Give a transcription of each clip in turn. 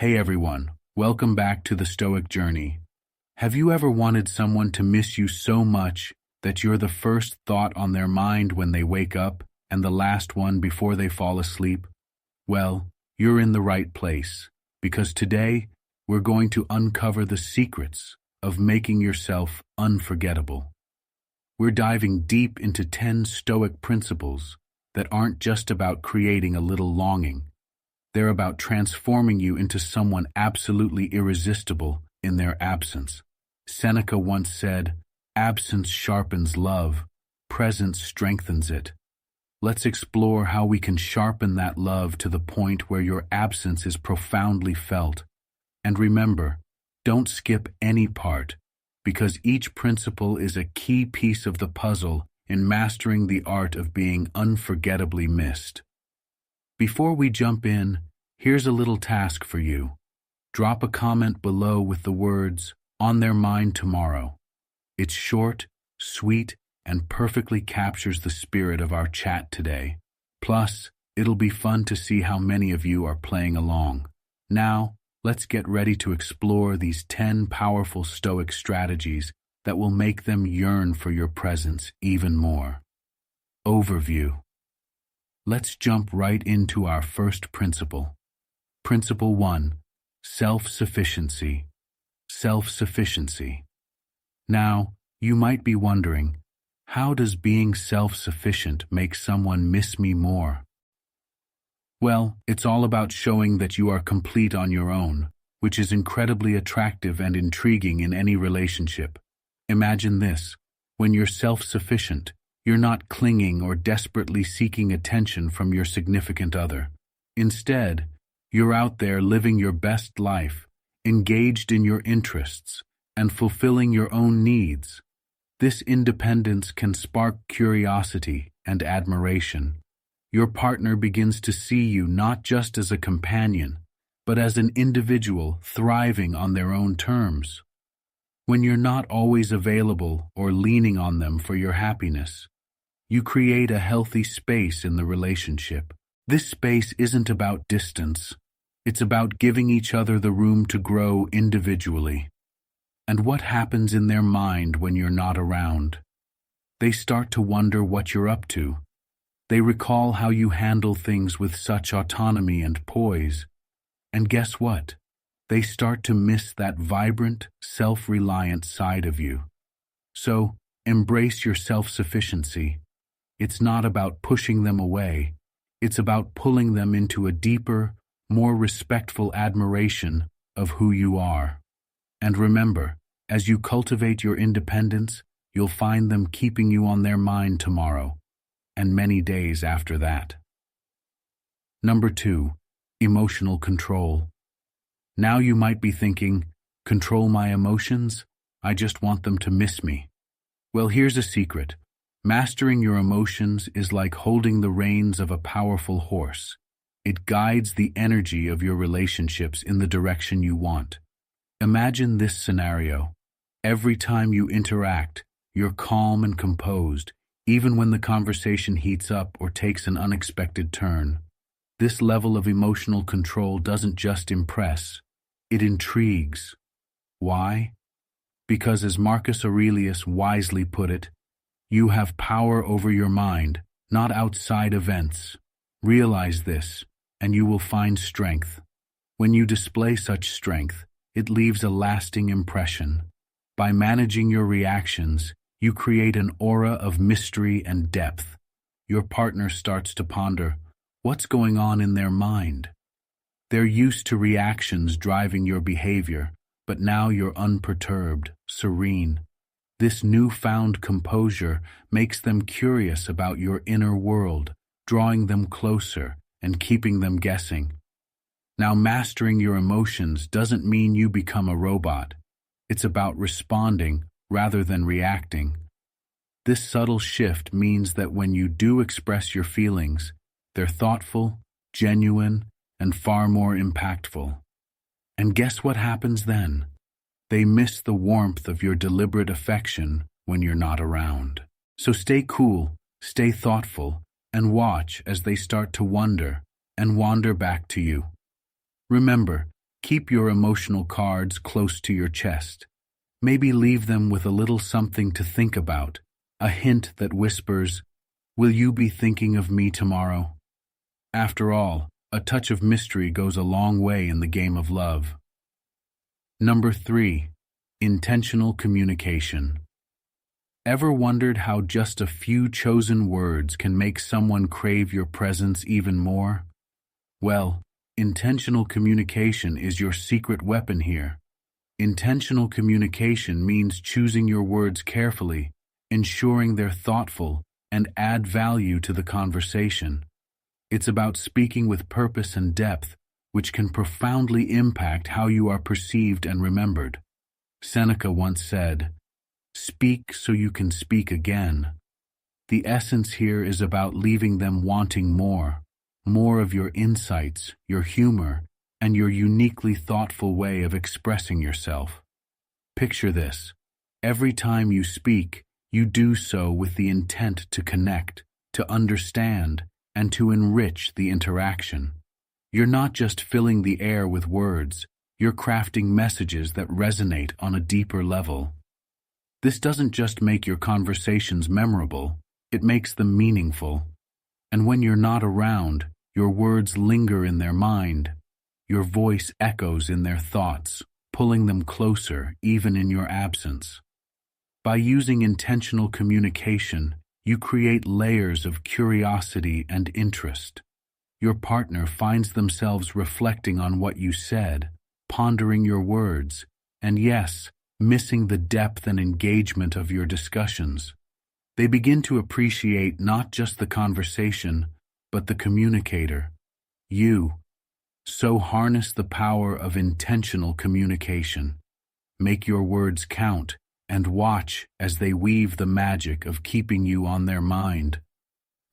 Hey everyone, welcome back to the Stoic journey. Have you ever wanted someone to miss you so much that you're the first thought on their mind when they wake up and the last one before they fall asleep? Well, you're in the right place, because today we're going to uncover the secrets of making yourself unforgettable. We're diving deep into 10 Stoic principles that aren't just about creating a little longing. They're about transforming you into someone absolutely irresistible in their absence. Seneca once said, "Absence sharpens love, presence strengthens it." Let's explore how we can sharpen that love to the point where your absence is profoundly felt. And remember, don't skip any part, because each principle is a key piece of the puzzle in mastering the art of being unforgettably missed. Before we jump in, here's a little task for you. Drop a comment below with the words, "On their mind tomorrow." It's short, sweet, and perfectly captures the spirit of our chat today. Plus, it'll be fun to see how many of you are playing along. Now, let's get ready to explore these 10 powerful Stoic strategies that will make them yearn for your presence even more. Overview. Let's jump right into our first principle. Principle 1. Self-sufficiency. Self-sufficiency. Now, you might be wondering, how does being self-sufficient make someone miss me more? Well, it's all about showing that you are complete on your own, which is incredibly attractive and intriguing in any relationship. Imagine this: when you're self-sufficient, you're not clinging or desperately seeking attention from your significant other. Instead, you're out there living your best life, engaged in your interests, and fulfilling your own needs. This independence can spark curiosity and admiration. Your partner begins to see you not just as a companion, but as an individual thriving on their own terms. When you're not always available or leaning on them for your happiness, you create a healthy space in the relationship. This space isn't about distance. It's about giving each other the room to grow individually. And what happens in their mind when you're not around? They start to wonder what you're up to. They recall how you handle things with such autonomy and poise. And guess what? They start to miss that vibrant, self-reliant side of you. So, embrace your self-sufficiency. It's not about pushing them away. It's about pulling them into a deeper, more respectful admiration of who you are. And remember, as you cultivate your independence, you'll find them keeping you on their mind tomorrow, and many days after that. Number 2, emotional control. Now you might be thinking, control my emotions? I just want them to miss me. Well, here's a secret. Mastering your emotions is like holding the reins of a powerful horse. It guides the energy of your relationships in the direction you want. Imagine this scenario. Every time you interact, you're calm and composed, even when the conversation heats up or takes an unexpected turn. This level of emotional control doesn't just impress, it intrigues. Why? Because as Marcus Aurelius wisely put it, you have power over your mind, not outside events. Realize this, and you will find strength. When you display such strength, it leaves a lasting impression. By managing your reactions, you create an aura of mystery and depth. Your partner starts to ponder, what's going on in their mind? They're used to reactions driving your behavior, but now you're unperturbed, serene. This newfound composure makes them curious about your inner world, drawing them closer and keeping them guessing. Now, mastering your emotions doesn't mean you become a robot. It's about responding rather than reacting. This subtle shift means that when you do express your feelings, they're thoughtful, genuine, and far more impactful. And guess what happens then? They miss the warmth of your deliberate affection when you're not around. So stay cool, stay thoughtful, and watch as they start to wonder and wander back to you. Remember, Keep your emotional cards close to your chest. Maybe leave them with a little something to think about, a hint that whispers, "Will you be thinking of me tomorrow?" After all, a touch of mystery goes a long way in the game of love. Number 3. Intentional communication. Ever wondered how just a few chosen words can make someone crave your presence even more? Well, intentional communication is your secret weapon here. Intentional communication means choosing your words carefully, ensuring they're thoughtful, and add value to the conversation. It's about speaking with purpose and depth, which can profoundly impact how you are perceived and remembered. Seneca once said, "Speak so you can speak again." The essence here is about leaving them wanting more of your insights, your humor, and your uniquely thoughtful way of expressing yourself. Picture this. Every time you speak, you do so with the intent to connect, to understand, and to enrich the interaction. You're not just filling the air with words, you're crafting messages that resonate on a deeper level. This doesn't just make your conversations memorable, it makes them meaningful. And when you're not around, your words linger in their mind. Your voice echoes in their thoughts, pulling them closer even in your absence. By using intentional communication, you create layers of curiosity and interest. Your partner finds themselves reflecting on what you said, pondering your words, and yes, missing the depth and engagement of your discussions. They begin to appreciate not just the conversation, but the communicator, you. So harness the power of intentional communication. Make your words count, and watch as they weave the magic of keeping you on their mind.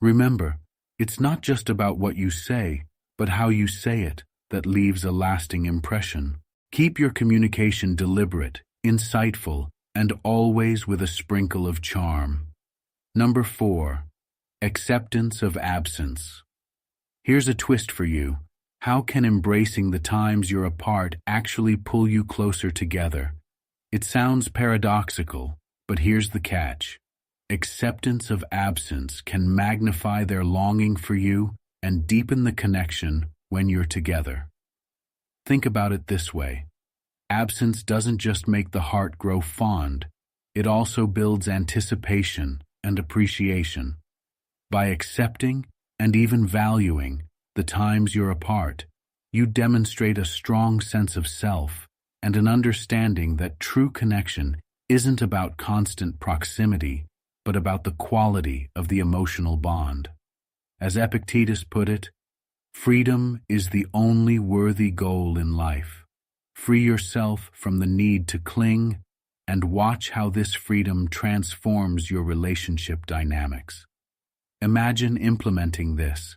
Remember, it's not just about what you say, but how you say it that leaves a lasting impression. Keep your communication deliberate, insightful, and always with a sprinkle of charm. Number 4. Acceptance of absence. Here's a twist for you. How can embracing the times you're apart actually pull you closer together? It sounds paradoxical, but here's the catch. Acceptance of absence can magnify their longing for you and deepen the connection when you're together. Think about it this way. Absence doesn't just make the heart grow fond, it also builds anticipation and appreciation. By accepting and even valuing the times you're apart, you demonstrate a strong sense of self and an understanding that true connection isn't about constant proximity, but about the quality of the emotional bond. As Epictetus put it, freedom is the only worthy goal in life. Free yourself from the need to cling and watch how this freedom transforms your relationship dynamics. Imagine implementing this.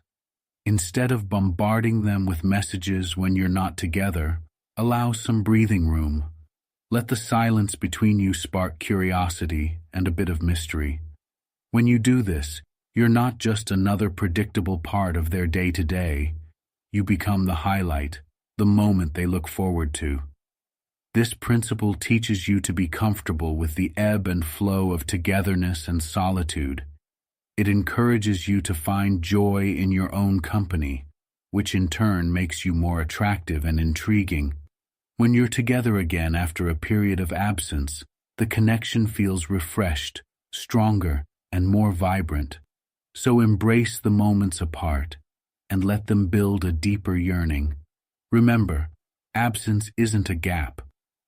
Instead of bombarding them with messages when you're not together, allow some breathing room. Let the silence between you spark curiosity and a bit of mystery. When you do this, you're not just another predictable part of their day-to-day. You become the highlight, the moment they look forward to. This principle teaches you to be comfortable with the ebb and flow of togetherness and solitude. It encourages you to find joy in your own company, which in turn makes you more attractive and intriguing. When you're together again after a period of absence, the connection feels refreshed, stronger, and more vibrant. So embrace the moments apart and let them build a deeper yearning. Remember, absence isn't a gap,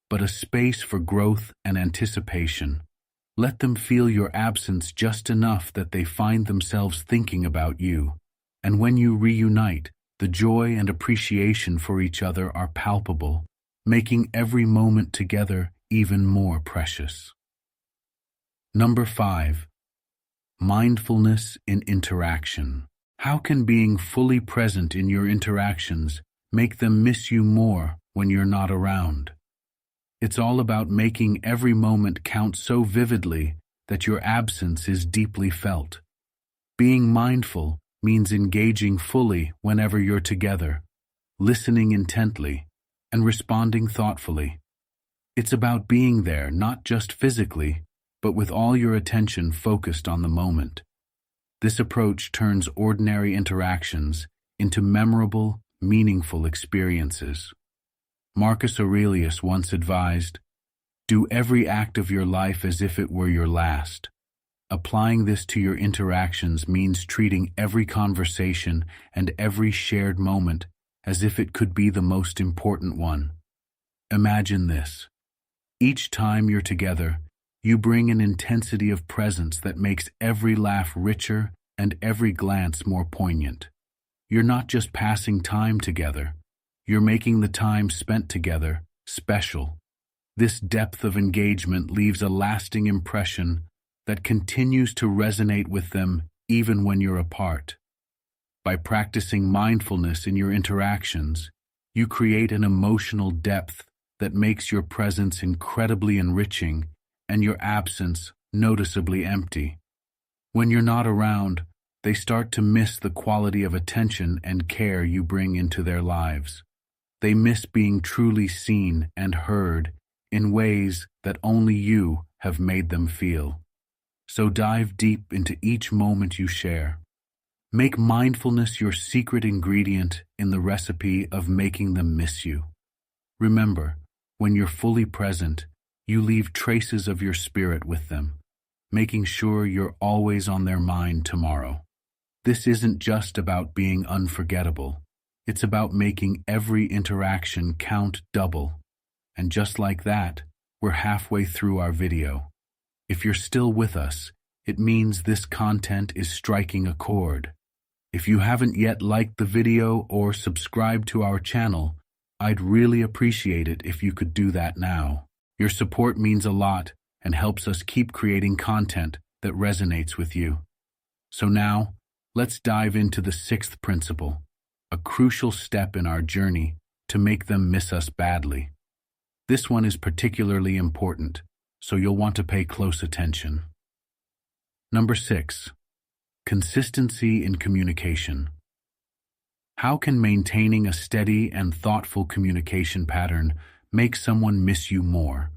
but a space for growth and anticipation. Let them feel your absence just enough that they find themselves thinking about you. And when you reunite, the joy and appreciation for each other are palpable, making every moment together even more precious. Number 5. Mindfulness in interaction. How can being fully present in your interactions make them miss you more when you're not around? It's all about making every moment count so vividly that your absence is deeply felt. Being mindful means engaging fully whenever you're together, listening intently, and responding thoughtfully. It's about being there, not just physically, but with all your attention focused on the moment. This approach turns ordinary interactions into memorable, meaningful experiences. Marcus Aurelius once advised, "Do every act of your life as if it were your last." Applying this to your interactions means treating every conversation and every shared moment as if it could be the most important one. Imagine this. Each time you're together, you bring an intensity of presence that makes every laugh richer and every glance more poignant. You're not just passing time together, you're making the time spent together special. This depth of engagement leaves a lasting impression that continues to resonate with them even when you're apart. By practicing mindfulness in your interactions, you create an emotional depth that makes your presence incredibly enriching and your absence noticeably empty. When you're not around, they start to miss the quality of attention and care you bring into their lives. They miss being truly seen and heard in ways that only you have made them feel. So dive deep into each moment you share. Make mindfulness your secret ingredient in the recipe of making them miss you. Remember, when you're fully present, you leave traces of your spirit with them, making sure you're always on their mind tomorrow. This isn't just about being unforgettable. It's about making every interaction count double. And just like that, we're halfway through our video. If you're still with us, it means this content is striking a chord. If you haven't yet liked the video or subscribed to our channel, I'd really appreciate it if you could do that now. Your support means a lot and helps us keep creating content that resonates with you. So now, let's dive into the sixth principle, a crucial step in our journey to make them miss us badly. This one is particularly important, so you'll want to pay close attention. Number 6. Consistency in communication. How can maintaining a steady and thoughtful communication pattern make someone miss you more?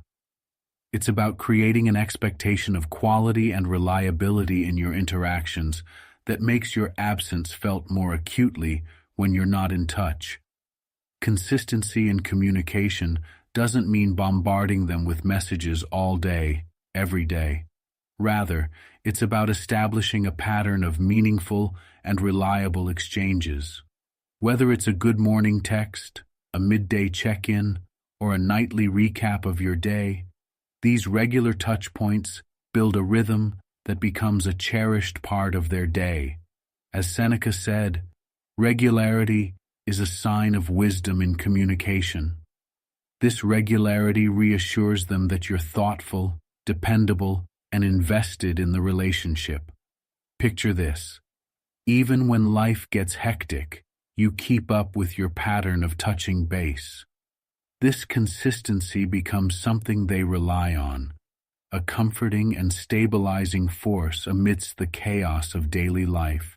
It's about creating an expectation of quality and reliability in your interactions that makes your absence felt more acutely when you're not in touch. Consistency in communication doesn't mean bombarding them with messages all day, every day. Rather, it's about establishing a pattern of meaningful and reliable exchanges. Whether it's a good morning text, a midday check-in, or a nightly recap of your day, these regular touch points build a rhythm that becomes a cherished part of their day. As Seneca said, regularity is a sign of wisdom in communication. This regularity reassures them that you're thoughtful, dependable, and invested in the relationship. Picture this. Even when life gets hectic, you keep up with your pattern of touching base. This consistency becomes something they rely on, a comforting and stabilizing force amidst the chaos of daily life.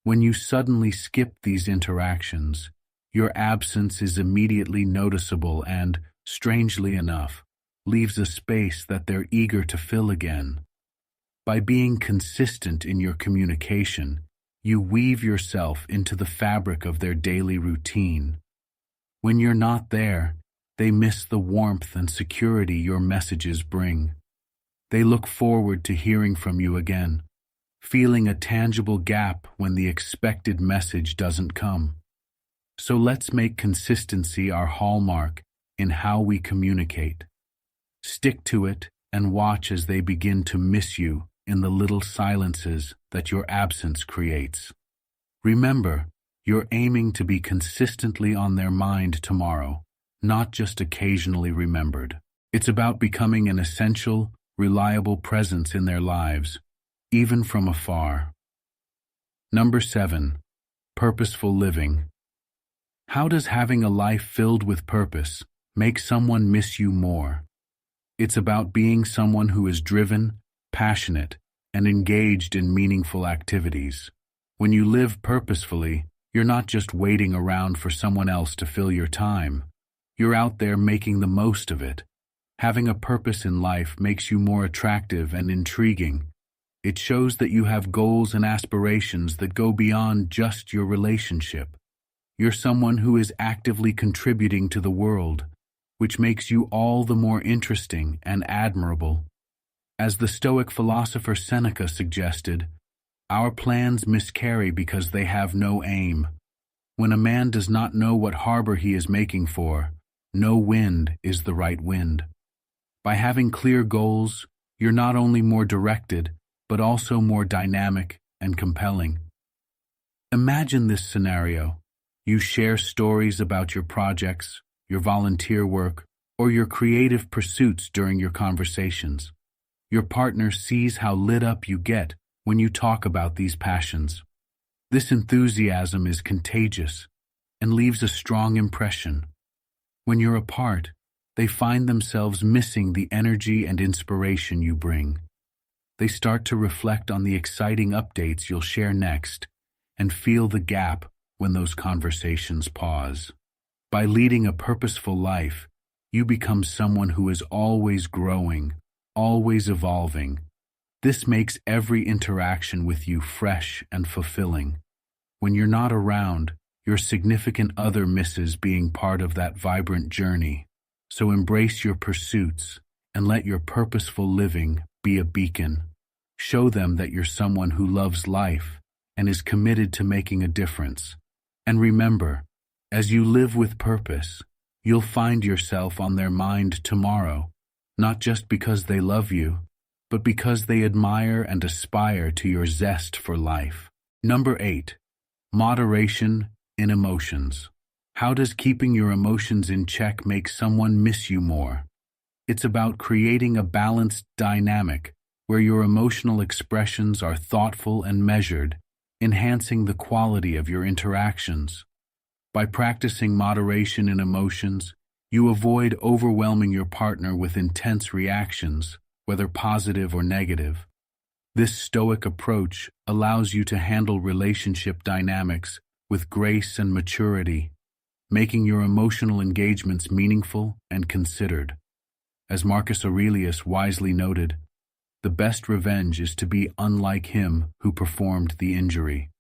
When you suddenly skip these interactions, your absence is immediately noticeable and, strangely enough, leaves a space that they're eager to fill again. By being consistent in your communication, you weave yourself into the fabric of their daily routine. When you're not there, they miss the warmth and security your messages bring. They look forward to hearing from you again, feeling a tangible gap when the expected message doesn't come. So let's make consistency our hallmark in how we communicate. Stick to it and watch as they begin to miss you in the little silences that your absence creates. Remember, you're aiming to be consistently on their mind tomorrow, not just occasionally remembered. It's about becoming an essential, reliable presence in their lives, even from afar. Number 7. Purposeful living. How does having a life filled with purpose make someone miss you more? It's about being someone who is driven, passionate, and engaged in meaningful activities. When you live purposefully, you're not just waiting around for someone else to fill your time. You're out there making the most of it. Having a purpose in life makes you more attractive and intriguing. It shows that you have goals and aspirations that go beyond just your relationship. You're someone who is actively contributing to the world, which makes you all the more interesting and admirable. As the Stoic philosopher Seneca suggested, our plans miscarry because they have no aim. When a man does not know what harbor he is making for, no wind is the right wind. By having clear goals, you're not only more directed, but also more dynamic and compelling. Imagine this scenario. You share stories about your projects, your volunteer work, or your creative pursuits during your conversations. Your partner sees how lit up you get when you talk about these passions. This enthusiasm is contagious and leaves a strong impression. When you're apart, they find themselves missing the energy and inspiration you bring. They start to reflect on the exciting updates you'll share next and feel the gap when those conversations pause. By leading a purposeful life, you become someone who is always growing, always evolving. This makes every interaction with you fresh and fulfilling. When you're not around, your significant other misses being part of that vibrant journey. So embrace your pursuits and let your purposeful living be a beacon. Show them that you're someone who loves life and is committed to making a difference. And remember, as you live with purpose, you'll find yourself on their mind tomorrow, not just because they love you, but because they admire and aspire to your zest for life. Number 8. Moderation in emotions. How does keeping your emotions in check make someone miss you more? It's about creating a balanced dynamic where your emotional expressions are thoughtful and measured, enhancing the quality of your interactions. By practicing moderation in emotions, you avoid overwhelming your partner with intense reactions, whether positive or negative. This Stoic approach allows you to handle relationship dynamics with grace and maturity, making your emotional engagements meaningful and considered. As Marcus Aurelius wisely noted, the best revenge is to be unlike him who performed the injury.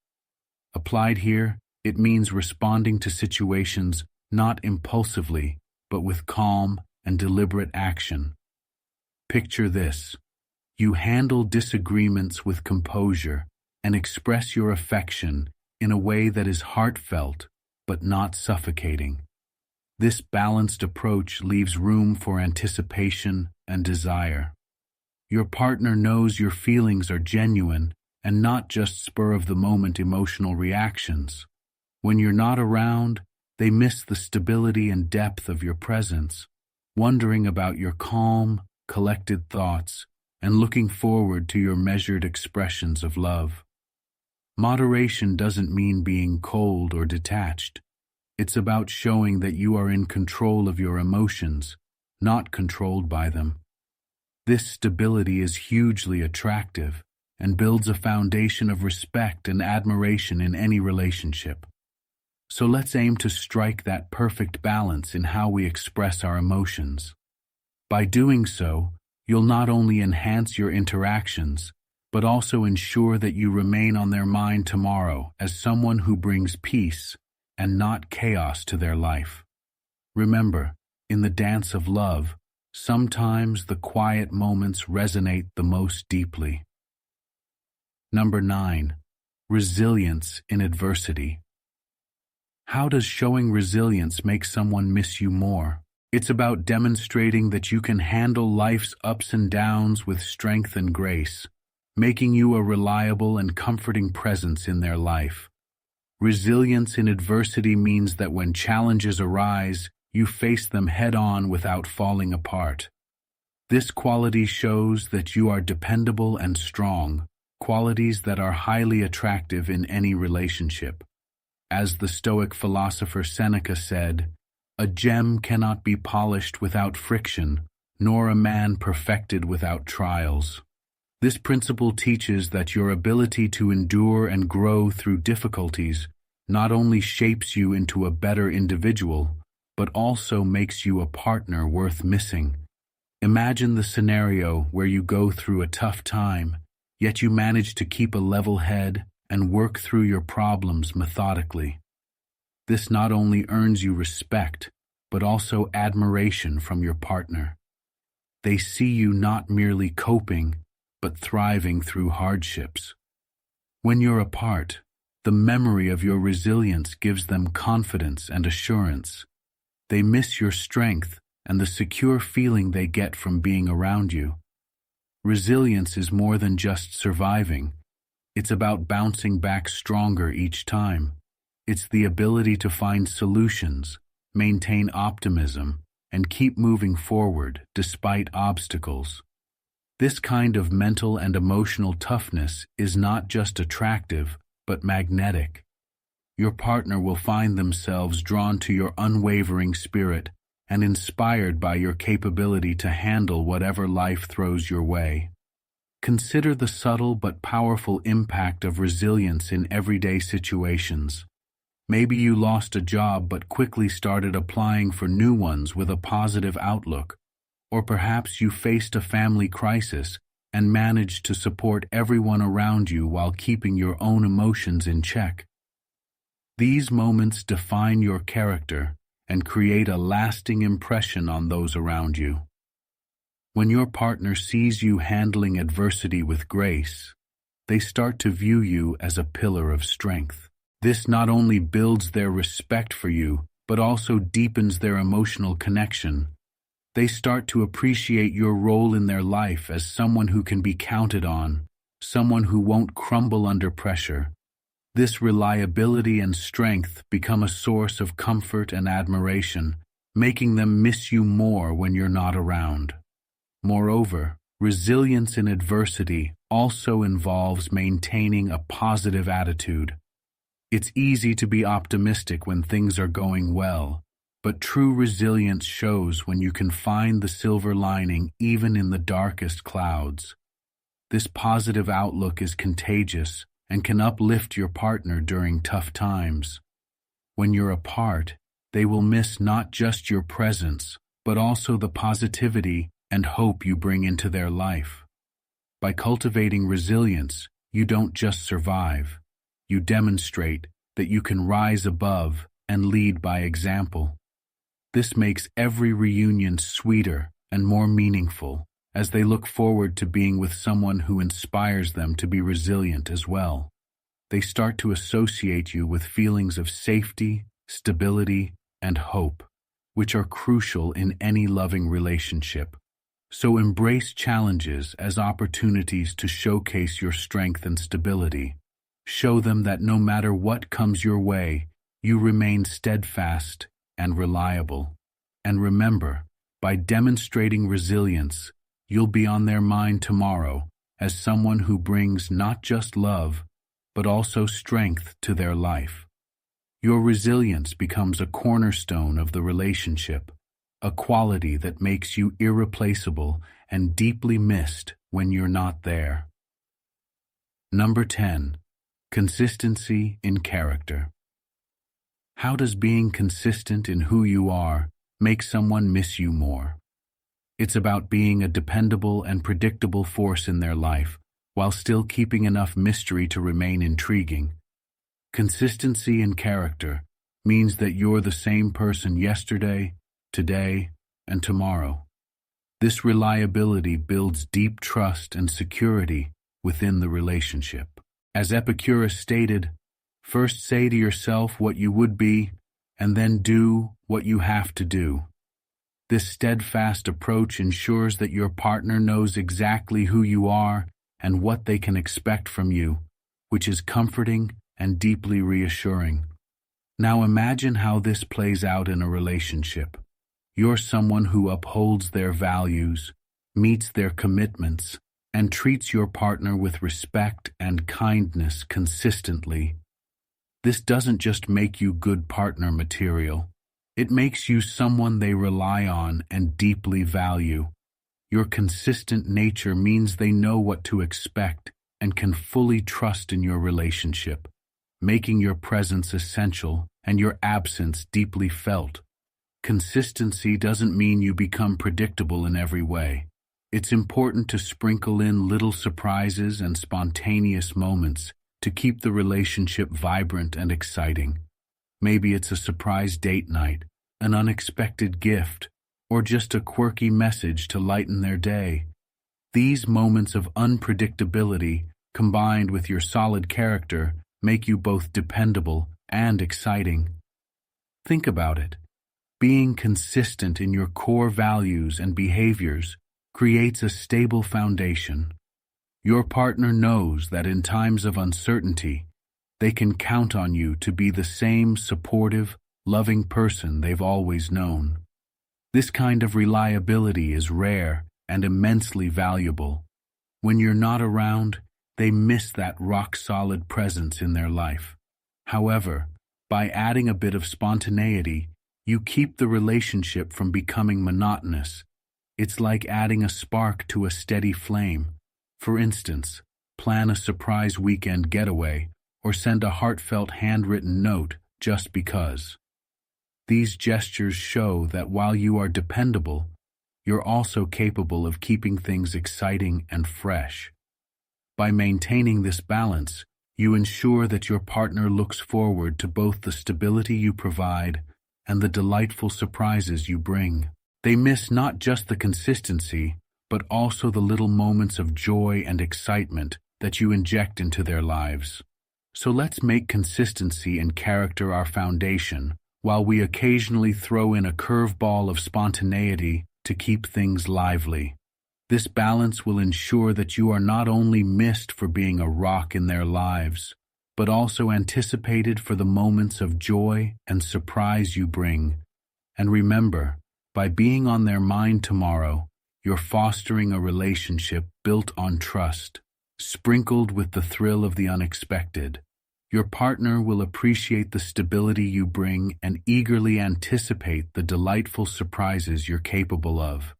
Applied here, it means responding to situations not impulsively, but with calm and deliberate action. Picture this. You handle disagreements with composure and express your affection in a way that is heartfelt but not suffocating. This balanced approach leaves room for anticipation and desire. Your partner knows your feelings are genuine and not just spur-of-the-moment emotional reactions. When you're not around, they miss the stability and depth of your presence, wondering about your calm, collected thoughts and looking forward to your measured expressions of love. Moderation doesn't mean being cold or detached. It's about showing that you are in control of your emotions, not controlled by them. This stability is hugely attractive and builds a foundation of respect and admiration in any relationship. So let's aim to strike that perfect balance in how we express our emotions. By doing so, you'll not only enhance your interactions, but also ensure that you remain on their mind tomorrow as someone who brings peace and not chaos to their life. Remember, in the dance of love, sometimes the quiet moments resonate the most deeply. Number 9. Resilience in adversity. How does showing resilience make someone miss you more? It's about demonstrating that you can handle life's ups and downs with strength and grace, making you a reliable and comforting presence in their life. Resilience in adversity means that when challenges arise, you face them head-on without falling apart. This quality shows that you are dependable and strong, qualities that are highly attractive in any relationship. As the Stoic philosopher Seneca said, "A gem cannot be polished without friction, nor a man perfected without trials." This principle teaches that your ability to endure and grow through difficulties not only shapes you into a better individual, but also makes you a partner worth missing. Imagine the scenario where you go through a tough time, yet you manage to keep a level head and work through your problems methodically. This not only earns you respect, but also admiration from your partner. They see you not merely coping, but thriving through hardships. When you're apart, the memory of your resilience gives them confidence and assurance. They miss your strength and the secure feeling they get from being around you. Resilience is more than just surviving. It's about bouncing back stronger each time. It's the ability to find solutions, maintain optimism, and keep moving forward despite obstacles. This kind of mental and emotional toughness is not just attractive, but magnetic. Your partner will find themselves drawn to your unwavering spirit and inspired by your capability to handle whatever life throws your way. Consider the subtle but powerful impact of resilience in everyday situations. Maybe you lost a job but quickly started applying for new ones with a positive outlook. Or perhaps you faced a family crisis and managed to support everyone around you while keeping your own emotions in check. These moments define your character and create a lasting impression on those around you. When your partner sees you handling adversity with grace, they start to view you as a pillar of strength. This not only builds their respect for you, but also deepens their emotional connection. They start to appreciate your role in their life as someone who can be counted on, someone who won't crumble under pressure. This reliability and strength become a source of comfort and admiration, making them miss you more when you're not around. Moreover, resilience in adversity also involves maintaining a positive attitude. It's easy to be optimistic when things are going well, but true resilience shows when you can find the silver lining even in the darkest clouds. This positive outlook is contagious and can uplift your partner during tough times. When you're apart, they will miss not just your presence, but also the positivity and hope you bring into their life. By cultivating resilience, you don't just survive. You demonstrate that you can rise above and lead by example. This makes every reunion sweeter and more meaningful as they look forward to being with someone who inspires them to be resilient as well. They start to associate you with feelings of safety, stability, and hope, which are crucial in any loving relationship. So embrace challenges as opportunities to showcase your strength and stability. Show them that no matter what comes your way, you remain steadfast and reliable. And remember, by demonstrating resilience, you'll be on their mind tomorrow as someone who brings not just love, but also strength to their life. Your resilience becomes a cornerstone of the relationship, a quality that makes you irreplaceable and deeply missed when you're not there. Number 10. Consistency in character. How does being consistent in who you are make someone miss you more? It's about being a dependable and predictable force in their life, while still keeping enough mystery to remain intriguing. Consistency in character means that you're the same person yesterday, today, and tomorrow. This reliability builds deep trust and security within the relationship. As Epicurus stated, first say to yourself what you would be, and then do what you have to do. This steadfast approach ensures that your partner knows exactly who you are and what they can expect from you, which is comforting and deeply reassuring. Now imagine how this plays out in a relationship. You're someone who upholds their values, meets their commitments, and treats your partner with respect and kindness consistently. This doesn't just make you good partner material. It makes you someone they rely on and deeply value. Your consistent nature means they know what to expect and can fully trust in your relationship, making your presence essential and your absence deeply felt. Consistency doesn't mean you become predictable in every way. It's important to sprinkle in little surprises and spontaneous moments to keep the relationship vibrant and exciting. Maybe it's a surprise date night, an unexpected gift, or just a quirky message to lighten their day. These moments of unpredictability, combined with your solid character, make you both dependable and exciting. Think about it. Being consistent in your core values and behaviors creates a stable foundation. Your partner knows that in times of uncertainty, they can count on you to be the same supportive, loving person they've always known. This kind of reliability is rare and immensely valuable. When you're not around, they miss that rock-solid presence in their life. However, by adding a bit of spontaneity, you keep the relationship from becoming monotonous. It's like adding a spark to a steady flame. For instance, plan a surprise weekend getaway or send a heartfelt handwritten note just because. These gestures show that while you are dependable, you're also capable of keeping things exciting and fresh. By maintaining this balance, you ensure that your partner looks forward to both the stability you provide and the delightful surprises you bring. They miss not just the consistency, but also the little moments of joy and excitement that you inject into their lives. So let's make consistency and character our foundation, while we occasionally throw in a curveball of spontaneity to keep things lively. This balance will ensure that you are not only missed for being a rock in their lives, but also anticipated for the moments of joy and surprise you bring. And remember, by being on their mind tomorrow, you're fostering a relationship built on trust, sprinkled with the thrill of the unexpected. Your partner will appreciate the stability you bring and eagerly anticipate the delightful surprises you're capable of.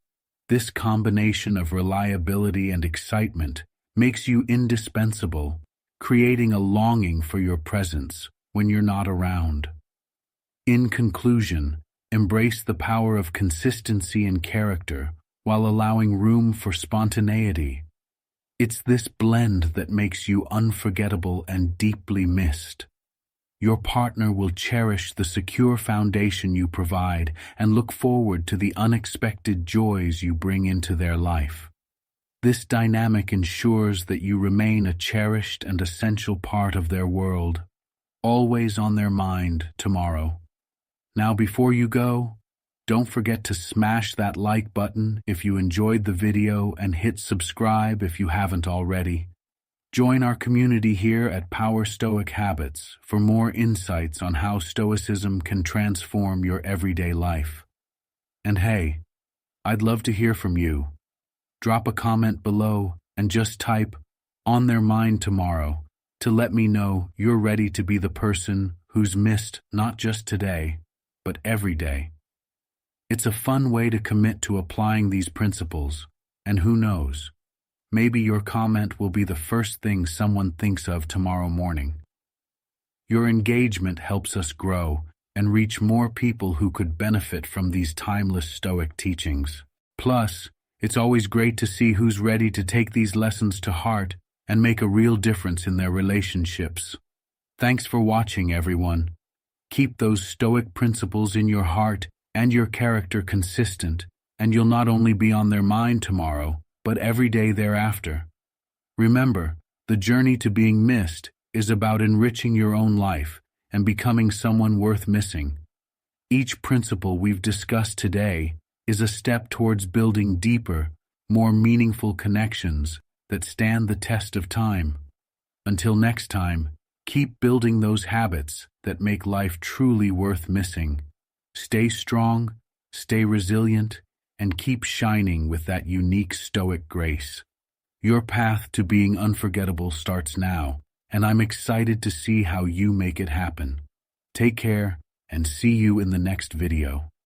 This combination of reliability and excitement makes you indispensable, creating a longing for your presence when you're not around. In conclusion, embrace the power of consistency and character while allowing room for spontaneity. It's this blend that makes you unforgettable and deeply missed. Your partner will cherish the secure foundation you provide and look forward to the unexpected joys you bring into their life. This dynamic ensures that you remain a cherished and essential part of their world, always on their mind tomorrow. Now, before you go, don't forget to smash that like button if you enjoyed the video and hit subscribe if you haven't already. Join our community here at Power Stoic Habits for more insights on how Stoicism can transform your everyday life. And hey, I'd love to hear from you. Drop a comment below and just type "on their mind tomorrow" to let me know you're ready to be the person who's missed not just today, but every day. It's a fun way to commit to applying these principles, and who knows, maybe your comment will be the first thing someone thinks of tomorrow morning. Your engagement helps us grow and reach more people who could benefit from these timeless Stoic teachings. Plus, it's always great to see who's ready to take these lessons to heart and make a real difference in their relationships. Thanks for watching, everyone. Keep those Stoic principles in your heart and your character consistent, and you'll not only be on their mind tomorrow, but every day thereafter. Remember, the journey to being missed is about enriching your own life and becoming someone worth missing. Each principle we've discussed today is a step towards building deeper, more meaningful connections that stand the test of time. Until next time, keep building those habits that make life truly worth missing. Stay strong, stay resilient, and keep shining with that unique Stoic grace. Your path to being unforgettable starts now, and I'm excited to see how you make it happen. Take care, and see you in the next video.